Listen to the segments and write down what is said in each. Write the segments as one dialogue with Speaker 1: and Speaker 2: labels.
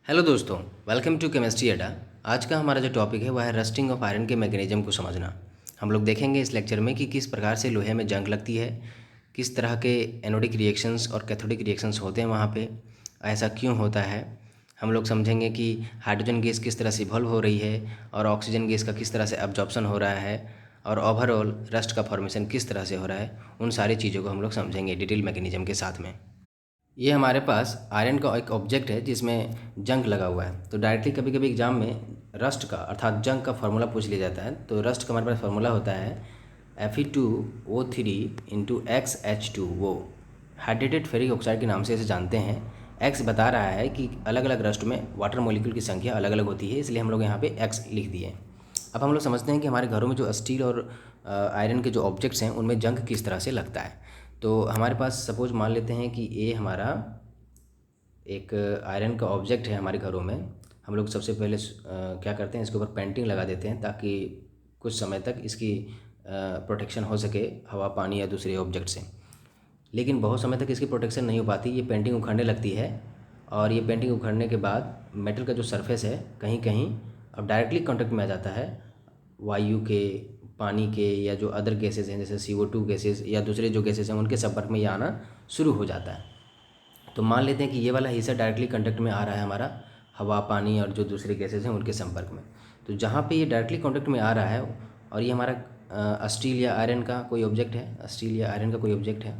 Speaker 1: Hello दोस्तों, welcome to chemistry अड्डा। आज का हमारा जो टॉपिक है वह है रस्टिंग ऑफ आयरन के मैकेनिज्म को समझना। हम लोग देखेंगे इस लेक्चर में कि किस प्रकार से लोहे में जंग लगती है, किस तरह के एनोडिक रिएक्शंस और कैथोडिक रिएक्शंस होते हैं वहाँ पे, ऐसा क्यों होता है। हम लोग समझेंगे कि हाइड्रोजन गैस किस तरह से इवॉल्व हो रही है और ऑक्सीजन गैस का किस तरह से एब्जॉर्प्शन हो रहा है और ओवरऑल रस्ट का फॉर्मेशन किस तरह से हो रहा है। उन सारी चीज़ों को हम लोग समझेंगे डिटेल मैकेनिज्म के साथ में। ये हमारे पास आयरन का एक ऑब्जेक्ट है जिसमें जंग लगा हुआ है। तो डायरेक्टली कभी कभी एग्जाम में रस्ट का अर्थात जंग का फार्मूला पूछ लिया जाता है। तो रस्ट का हमारे पास फार्मूला होता है Fe2O3 इंटू XH2। वो हाइड्रेटेड फेरिक ऑक्साइड के नाम से इसे जानते हैं। एक्स बता रहा है कि अलग अलग रस्ट में वाटर मॉलिक्यूल की संख्या अलग अलग होती है, इसलिए हम लोग यहाँ पे एक्स लिख दिए। अब हम लोग समझते हैं कि हमारे घरों में जो स्टील और आयरन के जो ऑब्जेक्ट्स हैं उनमें जंग किस तरह से लगता है। तो हमारे पास सपोज मान लेते हैं कि ये हमारा एक आयरन का ऑब्जेक्ट है हमारे घरों में। हम लोग सबसे पहले क्या करते हैं, इसके ऊपर पेंटिंग लगा देते हैं ताकि कुछ समय तक इसकी प्रोटेक्शन हो सके हवा, पानी या दूसरे ऑब्जेक्ट से। लेकिन बहुत समय तक इसकी प्रोटेक्शन नहीं हो पाती, ये पेंटिंग उखड़ने लगती है और ये पेंटिंग उखड़ने के बाद मेटल का जो सरफेस है कहीं कहीं अब डायरेक्टली कांटेक्ट में आ जाता है वायु के, पानी के या जो अदर गैसेज हैं जैसे CO2 गैसेज या दूसरे जो गैसेज हैं उनके संपर्क में ये आना शुरू हो जाता है। तो मान लेते हैं कि ये वाला हिस्सा डायरेक्टली कांटेक्ट में आ रहा है हमारा हवा, पानी और जो दूसरे गैसेज हैं उनके संपर्क में। तो जहाँ पे ये डायरेक्टली कांटेक्ट में आ रहा है और ये हमारा स्टील या आयरन का कोई ऑब्जेक्ट है, स्टील या आयरन का कोई ऑब्जेक्ट है,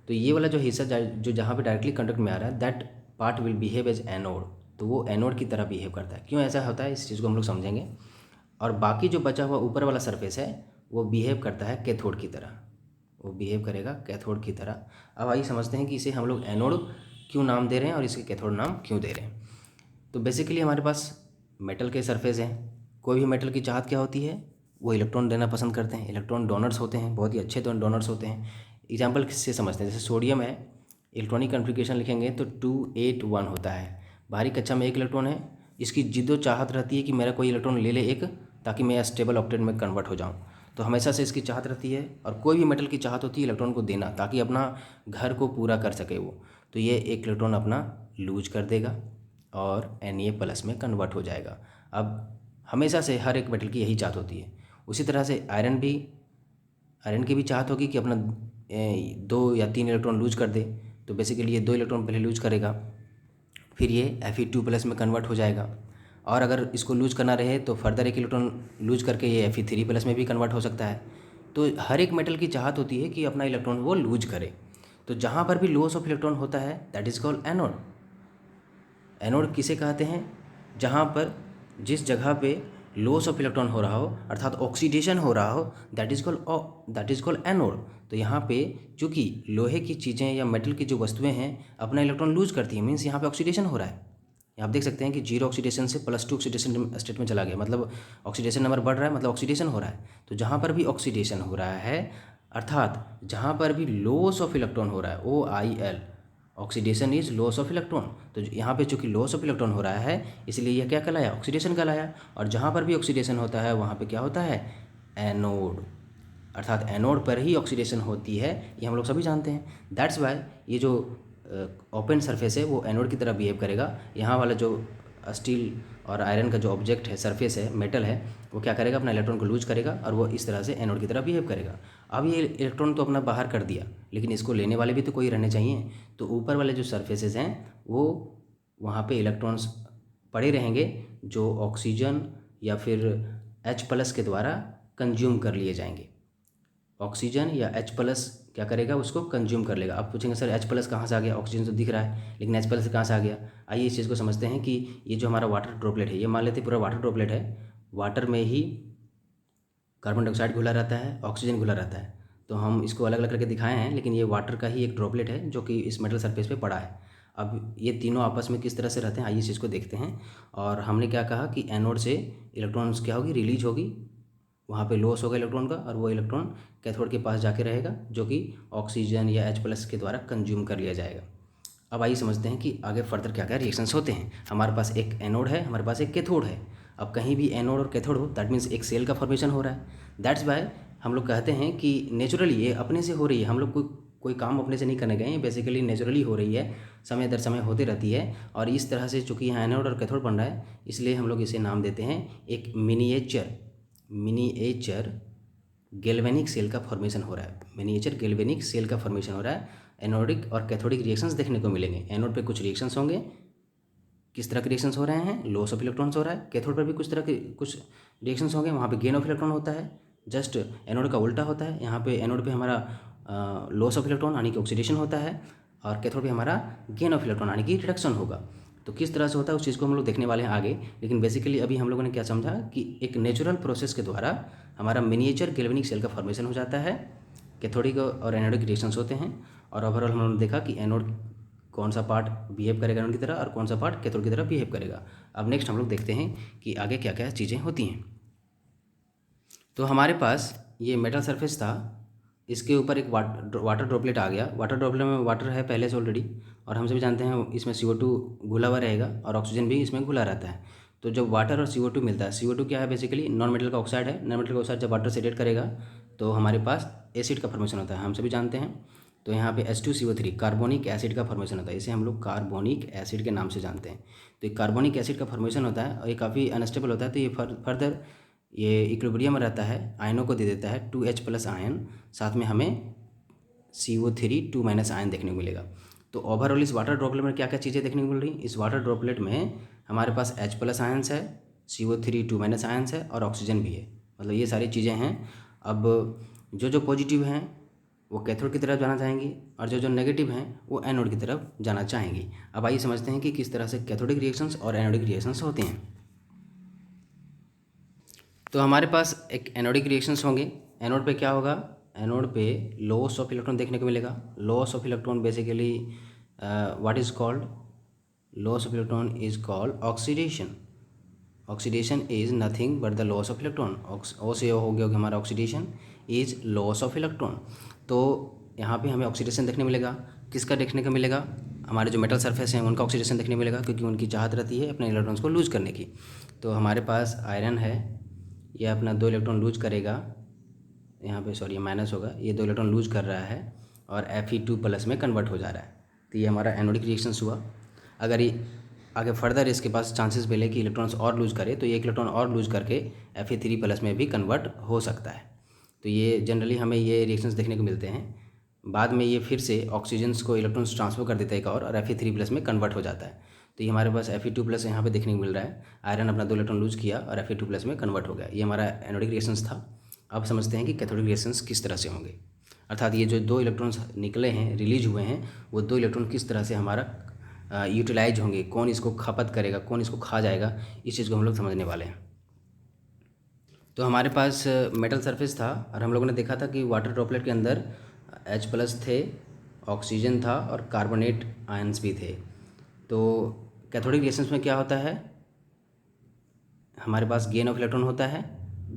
Speaker 1: तो ये वाला जो हिस्सा जो जहाँ पे डायरेक्टली कांटेक्ट में आ रहा है that part will behave as anode. तो वो एनोड की तरह बिहेव करता है। क्यों ऐसा होता है इस चीज़ को हम लोग समझेंगे। और बाकी जो बचा हुआ ऊपर वाला सरफेस है वो बिहेव करता है कैथोड की तरह, वो बिहेव करेगा कैथोड की तरह। अब आइए समझते हैं कि इसे हम लोग एनोड क्यों नाम दे रहे हैं और इसके कैथोड नाम क्यों दे रहे हैं। तो बेसिकली हमारे पास मेटल के सरफेस हैं। कोई भी मेटल की चाहत क्या होती है, वो इलेक्ट्रॉन देना पसंद करते हैं। इलेक्ट्रॉन डोनर्स होते हैं, बहुत ही अच्छे तो डोनर्स होते हैं। एग्जाम्पल किससे समझते हैं, जैसे सोडियम है, इलेक्ट्रॉनिक कन्फिग्रेशन लिखेंगे तो 281 होता है। बाहरी कक्षा में एक इलेक्ट्रॉन है, इसकी जिद्दो चाहत रहती है कि मेरा कोई इलेक्ट्रॉन ले ले एक, ताकि मैं स्टेबल ऑक्टेट में कन्वर्ट हो जाऊँ। तो हमेशा से इसकी चाहत रहती है और कोई भी मेटल की चाहत होती है इलेक्ट्रॉन को देना ताकि अपना घर को पूरा कर सके वो। तो ये एक इलेक्ट्रॉन अपना लूज कर देगा और Na+ में कन्वर्ट हो जाएगा। अब हमेशा से हर एक मेटल की यही चाहत होती है। उसी तरह से आयरन की भी चाहत होगी कि अपना 2 या 3 इलेक्ट्रॉन लूज कर दे। तो बेसिकली ये 2 इलेक्ट्रॉन पहले लूज करेगा, फिर ये Fe2+ में कन्वर्ट हो जाएगा। और अगर इसको लूज करना रहे तो फर्दर एक इलेक्ट्रॉन लूज करके ये Fe3+ में भी कन्वर्ट हो सकता है। तो हर एक मेटल की चाहत होती है कि अपना इलेक्ट्रॉन वो लूज करे। तो जहाँ पर भी लॉस ऑफ इलेक्ट्रॉन होता है that is called anode. Anode किसे कहते हैं, जहाँ पर जिस जगह पे लॉस ऑफ इलेक्ट्रॉन हो रहा हो अर्थात ऑक्सीडेशन हो रहा हो दैट इज़ कॉल्ड एनोड। तो यहाँ पे चूँकि लोहे की चीज़ें या मेटल की जो वस्तुएं हैं अपना इलेक्ट्रॉन लूज करती हैं, मीन्स यहाँ पे ऑक्सीडेशन हो रहा है। आप देख सकते हैं कि 0 ऑक्सीडेशन से +2 ऑक्सीडेशन स्टेट में चला गया, मतलब ऑक्सीडेशन नंबर बढ़ रहा है, मतलब ऑक्सीडेशन हो रहा है। तो जहाँ पर भी ऑक्सीडेशन हो रहा है अर्थात जहाँ पर भी लॉस ऑफ इलेक्ट्रॉन हो रहा है OIL, oxidation is loss of electron. तो यहाँ पे चूंकि लॉस ऑफ इलेक्ट्रॉन हो रहा है इसलिए यह क्या कहलाया, ऑक्सीडेशन कहलाया। और जहाँ पर भी ऑक्सीडेशन होता है वहाँ पे क्या होता है, एनोड। अर्थात एनोड पर ही ऑक्सीडेशन होती है, ये हम लोग सभी जानते हैं। दैट्स वाई ये जो ओपन सरफेस है वो एनोड की तरह बिहेव करेगा। यहाँ वाला जो स्टील और आयरन का जो ऑब्जेक्ट है, सरफेस है, मेटल है, वो क्या करेगा, अपना इलेक्ट्रॉन को लूज करेगा और वो इस तरह से एनोड की तरह बिहेव करेगा। अब ये इलेक्ट्रॉन तो अपना बाहर कर दिया, लेकिन इसको लेने वाले भी तो कोई रहने चाहिए। तो ऊपर वाले जो सरफेसेस हैं वो वहाँ पे इलेक्ट्रॉन्स पड़े रहेंगे जो ऑक्सीजन या फिर H+ के द्वारा कंज्यूम कर लिए जाएंगे। ऑक्सीजन या H+ क्या करेगा, उसको कंज्यूम कर लेगा। आप पूछेंगे सर H+ कहाँ से आ गया, ऑक्सीजन तो दिख रहा है लेकिन H+ कहाँ से आ गया। आइए इस चीज़ को समझते हैं कि ये जो हमारा वाटर ड्रॉपलेट है, ये मान लेते हैं पूरा वाटर ड्रॉपलेट है। वाटर में ही कार्बन डाइऑक्साइड घुला रहता है, ऑक्सीजन घुला रहता है। तो हम इसको अलग अलग करके दिखाए हैं, लेकिन ये वाटर का ही एक ड्रॉपलेट है जो कि इस मेटल सरफेस पे पड़ा है। अब ये तीनों आपस में किस तरह से रहते हैं, आइए इस चीज़ को देखते हैं। और हमने क्या कहा कि एनोड से इलेक्ट्रॉन्स क्या होगी, रिलीज होगी, वहाँ पे लॉस होगा इलेक्ट्रॉन का और वो इलेक्ट्रॉन कैथोड के पास जाके रहेगा जो कि ऑक्सीजन या H+ के द्वारा कंज्यूम कर लिया जाएगा। अब आइए समझते हैं कि आगे फर्दर क्या क्या रिएक्शंस होते हैं। हमारे पास एक एनोड है, हमारे पास एक कैथोड है। अब कहीं भी एनोड और कैथोड हो दैट मीन्स एक सेल का फॉर्मेशन हो रहा है। दैट्स वाई हम लोग कहते हैं कि नेचुरली ये अपने से हो रही है, हम लोग कोई काम अपने से नहीं करने गए हैं, बेसिकली नेचुरली हो रही है, समय दर समय होती रहती है। और इस तरह से चूँकि यहाँ एनोड और कैथोड बन रहा है, इसलिए हम लोग इसे नाम देते हैं एक मिनिएचर गैल्वेनिक सेल का फॉर्मेशन हो रहा है। मिनिएचर गैल्वेनिक सेल का फॉर्मेशन हो रहा है। एनोडिक और कैथोडिक रिएक्शंस देखने को मिलेंगे। एनोड पे कुछ रिएक्शंस होंगे, किस तरह के रिएक्शंस हो रहे हैं, लॉस ऑफ इलेक्ट्रॉन्स हो रहा है। कैथोड पर भी कुछ तरह के कुछ रिएक्शंस होंगे, वहाँ पे गेन ऑफ इलेक्ट्रॉन होता है। जस्ट एनोड का उल्टा होता है, यहाँ पे एनोड पे हमारा लॉस ऑफ इलेक्ट्रॉन यानी कि ऑक्सीडेशन होता है, और कैथोड पे हमारा गेन ऑफ इलेक्ट्रॉन यानी कि रिडक्शन होगा। तो किस तरह से होता है उस चीज़ को हम लोग देखने वाले हैं आगे। लेकिन बेसिकली अभी हम लोगों ने क्या समझा कि एक नेचुरल प्रोसेस के द्वारा हमारा मिनिएचर गैल्वेनिक सेल का फॉर्मेशन हो जाता है। कैथोडिक और एनोडिक रिएक्शंस होते हैं, और ओवरऑल हम लोगों ने देखा कि एनोड कौन सा पार्ट बिहेव करेगा एनोड की तरह और कौन सा पार्ट कैथोड की तरह बिहेव करेगा। अब नेक्स्ट हम लोग देखते हैं कि आगे क्या क्या चीज़ें होती हैं। तो हमारे पास ये मेटल सरफेस था, इसके ऊपर एक वाटर ड्रॉपलेट आ गया। वाटर ड्रॉपलेट में वाटर है पहले से ऑलरेडी, और हम सभी जानते हैं इसमें CO2 घुला हुआ रहेगा और ऑक्सीजन भी इसमें घुला रहता है। तो जब वाटर और CO2 मिलता है, CO2 क्या है, बेसिकली नॉन मेटल का ऑक्साइड है। नॉन मेटल का ऑक्साइड जब वाटर से रिएक्ट करेगा तो हमारे पास एसिड का फॉर्मेशन होता है, हम सभी जानते हैं। तो यहाँ पे H2CO3 कार्बोनिक एसिड का फॉर्मेशन होता है, इसे हम लोग कार्बोनिक एसिड के नाम से जानते हैं। तो ये कार्बोनिक एसिड का फॉर्मेशन होता है और ये काफ़ी अनस्टेबल होता है। तो ये फर्दर ये इक्विलिब्रियम में रहता है, आयनों को दे देता है 2H+ आयन, साथ में हमें CO3 2- आयन देखने को मिलेगा। तो ओवरऑल इस वाटर ड्रॉपलेट में क्या क्या चीज़ें देखने को मिल रही। इस वाटर ड्रॉपलेट में हमारे पास H+ आयन्स है, CO3 2- आयन्स है और ऑक्सीजन भी है। मतलब ये सारी चीज़ें हैं। अब जो पॉजिटिव हैं वो कैथोड की तरफ जाना चाहेंगी, और जो नेगेटिव हैं वो एनोड की तरफ जाना चाहेंगी। अब आइए समझते हैं कि किस तरह से कैथोडिक रिएक्शंस और एनोडिक रिएक्शंस होते हैं। तो हमारे पास एक एनोडिक रिएक्शंस होंगे। एनोड पे क्या होगा, एनोड पे लॉस ऑफ इलेक्ट्रॉन देखने को मिलेगा। Loss of electron basically what is called, loss of electron is called oxidation. Oxidation is nothing but the loss of electron. O से हो गया हमारा oxidation is loss of electron. तो यहाँ पे हमें ऑक्सीडेशन देखने मिलेगा। किसका देखने को मिलेगा, हमारे जो मेटल सरफेस हैं उनका ऑक्सीडेशन देखने मिलेगा, क्योंकि उनकी चाहत रहती है अपने इलेक्ट्रॉन्स को लूज करने की। तो हमारे पास आयरन है, ये अपना 2 इलेक्ट्रॉन लूज करेगा, यहाँ पे सॉरी माइनस होगा, ये 2 इलेक्ट्रॉन लूज कर रहा है और Fe2+ में कन्वर्ट हो जा रहा है। तो ये हमारा एनोडिक रिएक्शंस हुआ। अगर ये आगे फर्दर इसके पास चांसेस मिले कि इलेक्ट्रॉन्स और लूज करे, तो ये 1 इलेक्ट्रॉन और लूज करके Fe3+ में भी कन्वर्ट हो सकता है। तो ये जनरली हमें ये रिएक्शंस देखने को मिलते हैं। बाद में ये फिर से ऑक्सीजन्स को इलेक्ट्रॉन्स ट्रांसफर कर देता है एक और Fe3+ में कन्वर्ट हो जाता है। तो ये हमारे पास Fe2+ यहाँ पे देखने को मिल रहा है। आयरन अपना 2 इलेक्ट्रॉन लूज किया और Fe2+ में कन्वर्ट हो गया। ये हमारा एनोडिक रिएक्शंस था। अब समझते हैं कि कैथोडिक रिएक्शंस किस तरह से होंगे, अर्थात ये जो 2 इलेक्ट्रॉन्स निकले हैं, रिलीज हुए हैं, वो 2 इलेक्ट्रॉन किस तरह से हमारा यूटिलाइज होंगे, कौन इसको खपत करेगा, कौन इसको खा जाएगा, इस चीज़ को हम लोग समझने वाले हैं। तो हमारे पास मेटल सरफेस था और हम लोगों ने देखा था कि वाटर ड्रॉपलेट के अंदर H+ थे, ऑक्सीजन था और कार्बोनेट आयंस भी थे। तो कैथोडिक रिएक्शंस में क्या होता है, हमारे पास गेन ऑफ इलेक्ट्रॉन होता है।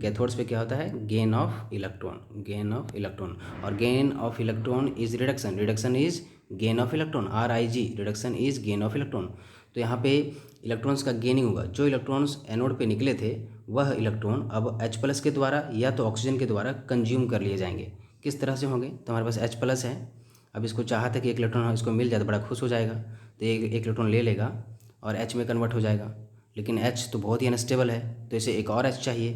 Speaker 1: कैथोड्स पे क्या होता है, गेन ऑफ इलेक्ट्रॉन। और gain of electron is reduction, reduction is gain of electron, RIG, reduction is gain of electron. तो यहाँ पे इलेक्ट्रॉन्स का गेनिंग होगा। जो इलेक्ट्रॉन्स एनोड पे निकले थे वह इलेक्ट्रॉन अब H+ के द्वारा या तो ऑक्सीजन के द्वारा कंज्यूम कर लिए जाएंगे। किस तरह से होंगे, तो हमारे पास H+ है, अब इसको चाहता है कि 1 इलेक्ट्रॉन इसको मिल जाए तो बड़ा खुश हो जाएगा, तो एक इलेक्ट्रॉन ले लेगा और H में कन्वर्ट हो जाएगा। लेकिन H तो बहुत ही अनस्टेबल है, तो इसे एक और H चाहिए,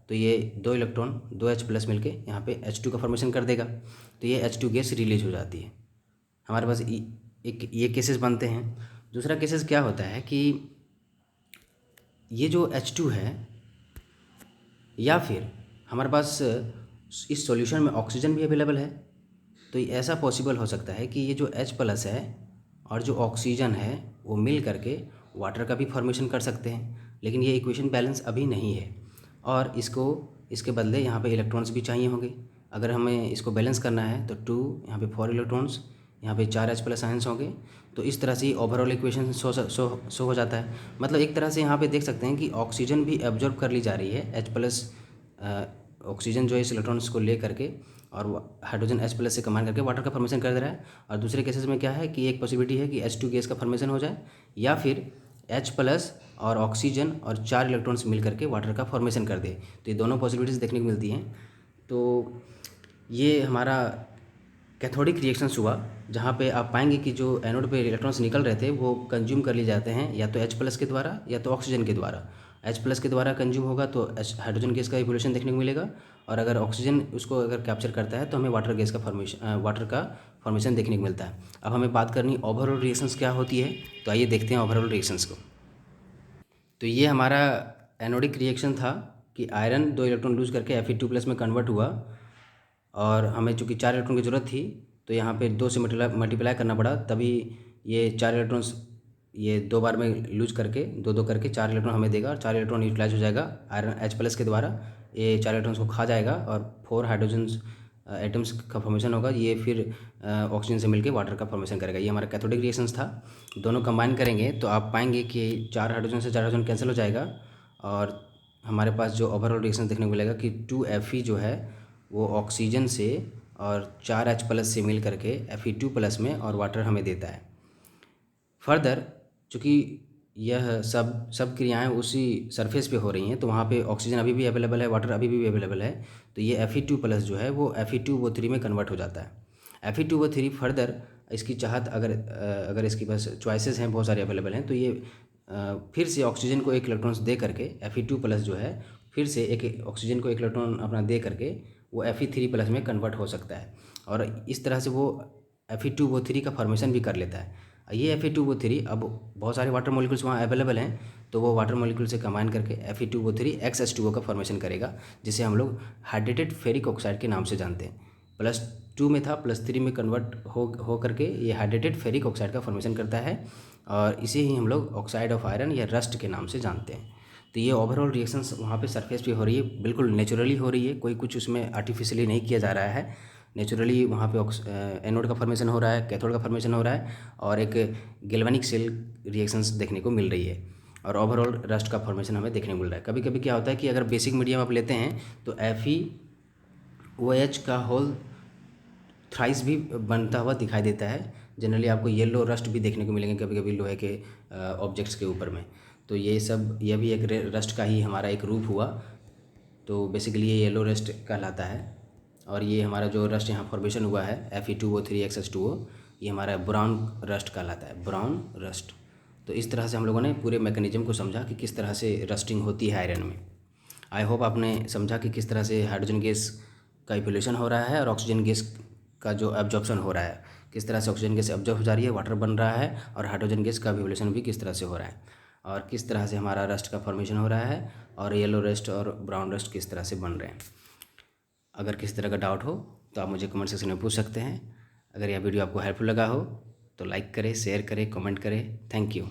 Speaker 1: तो ये 2 इलेक्ट्रॉन 2H+ मिलके यहाँ पे H2 का फॉर्मेशन कर देगा, तो ये H2 गैस रिलीज हो जाती है। हमारे पास एक ये केसेस बनते हैं। दूसरा केसेस क्या होता है कि ये जो H2 है, या फिर हमारे पास इस सॉल्यूशन में ऑक्सीजन भी अवेलेबल है, तो ऐसा पॉसिबल हो सकता है कि ये जो H+ है और जो ऑक्सीजन है वो मिल करके वाटर का भी फॉर्मेशन कर सकते हैं। लेकिन ये इक्वेशन बैलेंस अभी नहीं है और इसके बदले यहाँ पे इलेक्ट्रॉन्स भी चाहिए होंगे। अगर हमें इसको बैलेंस करना है तो 2 यहाँ पे 4 इलेक्ट्रॉन्स, यहाँ पे 4 H+ आयंस होंगे। तो इस तरह से ओवरऑल इक्वेशन शो हो जाता है। मतलब एक तरह से यहाँ पे देख सकते हैं कि ऑक्सीजन भी एब्जॉर्ब कर ली जा रही है। ऑक्सीजन जो है इस इलेक्ट्रॉन्स को ले करके और हाइड्रोजन H+ से कंबाइन करके वाटर का फॉर्मेशन कर दे रहा है। और दूसरे केसेस में क्या है कि एक पॉसिबिलिटी है कि H2 गैस का फॉर्मेशन हो जाए, या फिर H+ और ऑक्सीजन और 4 इलेक्ट्रॉन्स मिल करके वाटर का फॉर्मेशन कर दे। तो ये दोनों पॉसिबिलिटीज़ देखने को मिलती हैं। तो ये हमारा कैथोडिक रिएक्शंस हुआ, जहाँ पे आप पाएंगे कि जो एनोड पे इलेक्ट्रॉन्स निकल रहे थे वो कंज्यूम कर लिए जाते हैं या तो H+ के द्वारा या तो ऑक्सीजन के द्वारा। H+ के द्वारा कंज्यूम होगा तो हाइड्रोजन गैस का इवोल्यूशन देखने को मिलेगा, और अगर ऑक्सीजन उसको अगर कैप्चर करता है तो हमें वाटर गैस का वाटर का फॉर्मेशन देखने को मिलता है। अब हमें बात करनी ओवरऑल रिएक्शंस क्या होती है, तो आइए देखते हैं ओवरऑल रिएक्शंस को। तो ये हमारा एनोडिक रिएक्शन था कि आयरन 2 इलेक्ट्रॉन लूज करके Fe2+ में कन्वर्ट हुआ, और हमें चूँकि 4 इलेक्ट्रॉन की ज़रूरत थी तो यहाँ पे 2 से मल्टीप्लाई करना पड़ा, तभी ये 4 इलेक्ट्रॉन्स ये 2 बार में लूज करके 2 करके 4 इलेक्ट्रॉन हमें देगा, और 4 इलेक्ट्रॉन यूटिलाइज हो जाएगा आयरन H+ के द्वारा। ये 4 इलेक्ट्रॉन्स को खा जाएगा और 4 हाइड्रोजन एटम्स का फॉर्मेशन होगा। ये फिर ऑक्सीजन से मिलकर वाटर का फॉर्मेशन करेगा। ये हमारा कैथोडिक रिएक्शंस था। दोनों कंबाइन करेंगे तो आप पाएंगे कि 4 हाइड्रोजन से 4 हाइड्रोजन कैंसिल हो जाएगा, और हमारे पास जो ओवरऑल रिएक्शन देखने को मिलेगा कि 2Fe जो है वो ऑक्सीजन से और 4H+ से मिल करके Fe2+ में और वाटर हमें देता है। फर्दर चूँकि यह सब क्रियाएं उसी सरफेस पे हो रही हैं तो वहाँ पे ऑक्सीजन अभी भी अवेलेबल है, वाटर अभी भी अवेलेबल है, तो ये Fe2+ जो है वो Fe2O3 में कन्वर्ट हो जाता है। Fe2O3 फर्दर इसकी चाहत अगर इसके पास चॉइसेस हैं, बहुत सारे अवेलेबल हैं, तो ये फिर से ऑक्सीजन को 1 इलेक्ट्रॉन्स दे करके Fe2+ जो है फिर से एक ऑक्सीजन को 1 इलेक्ट्रॉन अपना दे करके वो Fe3+ में कन्वर्ट हो सकता है, और इस तरह से वो Fe2O3 का फॉर्मेशन भी कर लेता है। ये Fe2O3 अब बहुत सारे वाटर मॉलिक्यूल्स वहाँ अवेलेबल हैं, तो वो वाटर मॉलिक्यूल से कंबाइन करके Fe2O3 XH2O का फॉर्मेशन करेगा, जिसे हम लोग हाइड्रेटेड फेरिक ऑक्साइड के नाम से जानते हैं। +2 में था, +3 में कन्वर्ट हो करके ये हाइड्रेटेड फेरिक ऑक्साइड का फॉर्मेशन करता है, और इसे ही हम लोग ऑक्साइड ऑफ आयरन या रस्ट के नाम से जानते हैं। तो ये ओवरऑल रिएक्शंस वहाँ पे सरफेस पे हो रही है, बिल्कुल नेचुरली हो रही है, कोई कुछ उसमें आर्टिफिशियली नहीं किया जा रहा है। नेचुरली वहाँ पे एनोड का फॉर्मेशन हो रहा है, कैथोड का फॉर्मेशन हो रहा है, और एक गैल्वेनिक सेल रिएक्शंस देखने को मिल रही है, और ओवरऑल रस्ट का फॉर्मेशन हमें देखने को मिल रहा है। कभी कभी क्या होता है कि अगर बेसिक मीडियम आप लेते हैं तो FeOH का होल थ्राइस भी बनता हुआ दिखाई देता है। जनरली आपको येलो रस्ट भी देखने को मिलेंगे कभी कभी लोहे के ऑब्जेक्ट्स के ऊपर में। तो ये भी एक रस्ट का ही हमारा एक रूप हुआ। तो बेसिकली ये येलो रस्ट कहलाता है, और ये हमारा जो रस्ट यहाँ फॉर्मेशन हुआ है Fe2O3 XH2O, ये हमारा ब्राउन रस्ट कहलाता है, ब्राउन रस्ट। तो इस तरह से हम लोगों ने पूरे मैकेनिज्म को समझा कि किस तरह से रस्टिंग होती है आयरन में। आई होप आपने समझा कि किस तरह से हाइड्रोजन गैस का इवोल्यूशन हो रहा है और ऑक्सीजन गैस का जो एब्जॉर्प्शन हो रहा है, किस तरह से ऑक्सीजन गैस एब्जॉर्ब हो जा रही है, वाटर बन रहा है, और हाइड्रोजन गैस का इवोल्यूशन भी किस तरह से हो रहा है, और किस तरह से हमारा रस्ट का फॉर्मेशन हो रहा है, और येलो रस्ट और ब्राउन रस्ट किस तरह से बन रहे हैं। अगर किसी तरह का डाउट हो तो आप मुझे कमेंट सेक्शन में पूछ सकते हैं। अगर यह वीडियो आपको हेल्पफुल लगा हो तो लाइक करें, शेयर करें, कमेंट करें। Thank you.